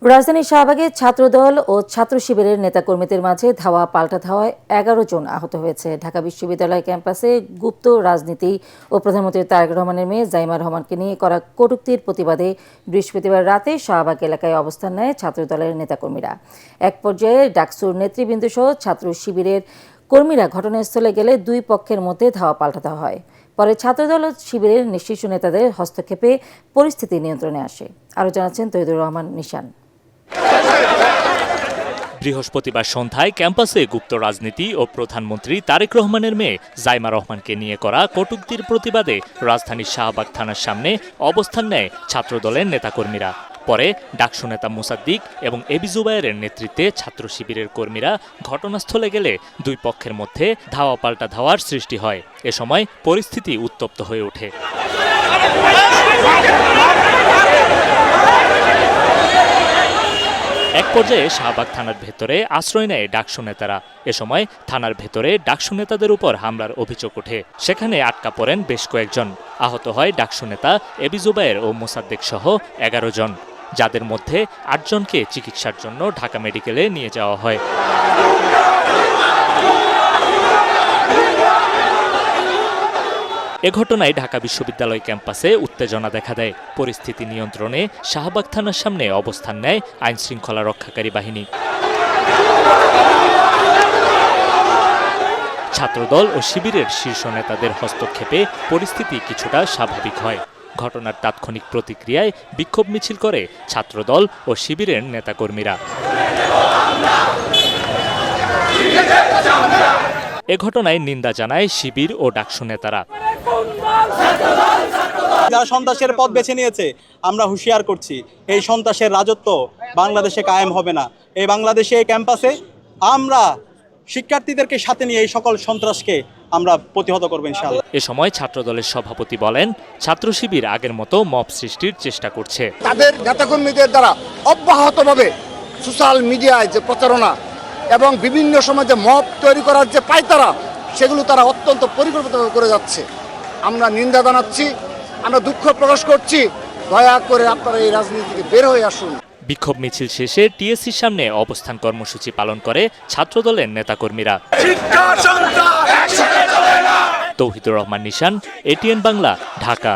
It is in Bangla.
রাজধানীর শাহবাগে ছাত্রদল ও ছাত্র শিবিরের নেতাকর্মীদের মাঝে ধাওয়া পাল্টা ধাওয়ায় ১১ জন আহত হয়েছে। ঢাকা বিশ্ববিদ্যালয় ক্যাম্পাসে গুপ্ত রাজনীতি ও প্রধানমন্ত্রী তারেক রহমানের মেয়ে জাইমা রহমানকে নিয়ে করা কটূক্তির প্রতিবাদে বৃহস্পতিবার রাতে শাহবাগ এলাকায় অবস্থান নেয় ছাত্রদলের নেতাকর্মীরা। এক পর্যায়ে ডাকসুর নেতৃবৃন্দসহ ছাত্র শিবিরের কর্মীরা ঘটনাস্থলে গেলে দুই পক্ষের মধ্যে ধাওয়া পাল্টা দেওয়া হয়। পরে ছাত্রদল ও শিবিরের শীর্ষ নেতাদের হস্তক্ষেপে পরিস্থিতি নিয়ন্ত্রণে আসে। আরও জানাচ্ছেন তহিদুর রহমান নিশান। বৃহস্পতিবার সন্ধ্যায় ক্যাম্পাসে গুপ্ত রাজনীতি ও প্রধানমন্ত্রী তারেক রহমানের মেয়ে জাইমা রহমানকে নিয়ে করা কটূক্তির প্রতিবাদে রাজধানীর শাহবাগ থানার সামনে অবস্থান নেয় ছাত্রদলের নেতাকর্মীরা। পরে ডাকসু নেতা মোসাদ্দিক এবং এবি জুবায়েরের নেতৃত্বে ছাত্র শিবিরের কর্মীরা ঘটনাস্থলে গেলে দুই পক্ষের মধ্যে ধাওয়া পাল্টা ধাওয়ার সৃষ্টি হয়। এ সময় পরিস্থিতি উত্তপ্ত হয়ে ওঠে। এক পর্যায়ে শাহবাগ থানার ভেতরে আশ্রয় নেয় ডাকসু নেতারা। এ সময় থানার ভেতরে ডাকসু নেতাদের উপর হামলার অভিযোগ ওঠে। সেখানে আটকা পড়েন বেশ কয়েকজন। আহত হয় ডাকসু নেতা এবি জুবায়ের ও মোসাদ্দেক সহ ১১ জন, যাদের মধ্যে ৮ জনকে চিকিৎসার জন্য ঢাকা মেডিকেলে নিয়ে যাওয়া হয়। এ ঘটনায় ঢাকা বিশ্ববিদ্যালয় ক্যাম্পাসে উত্তেজনা দেখা দেয়। পরিস্থিতি নিয়ন্ত্রণে শাহবাগ থানার সামনে অবস্থান নেয় আইনশৃঙ্খলা রক্ষাকারী বাহিনী। ছাত্রদল ও শিবিরের শীর্ষ নেতাদের হস্তক্ষেপে পরিস্থিতি কিছুটা স্বাভাবিক হয়। ঘটনার তাৎক্ষণিক প্রতিক্রিয়ায় বিক্ষোভ মিছিল করে ছাত্রদল ও শিবিরের নেতাকর্মীরা। এ ঘটনায় নিন্দা জানায় শিবির ও ডাকসু নেতারা। যারা সন্ত্রাসের পথ বেছে নিয়েছে, আমরা হুঁশিয়ার করছি, এই সন্ত্রাসের রাজত্ব বাংলাদেশে কায়েম হবে না। এই বাংলাদেশে এই ক্যাম্পাসে আমরা শিক্ষার্থীদেরকে সাথে নিয়ে এই সকল সন্ত্রাসকে আমরা প্রতিহত করব ইনশাআল্লাহ। এ সময় ছাত্রদলের সভাপতি বলেন, ছাত্র শিবির আগের মতো মব সৃষ্টির চেষ্টা করছে। তাদের নেতাকর্মীদের দ্বারা অব্যাহতভাবে সোশ্যাল মিডিয়ায় যে প্রচারণা এবং বিভিন্ন সময় যে মব তৈরি করার যে পায়তারা, সেগুলো তারা অত্যন্ত পরিকল্পিতভাবে করে যাচ্ছে। আমরা নিন্দা জানাচ্ছি, আমরা দুঃখ প্রকাশ করছি। দয়া করে আপনারা এই রাজনীতি থেকে বের হয়ে আসুন। বিক্ষোভ মিছিল শেষে টিএসসির সামনে অবস্থান কর্মসূচি পালন করে ছাত্রদলের নেতাকর্মীরা। তৌহিদুর রহমান নিশান, এটিএন বাংলা, ঢাকা।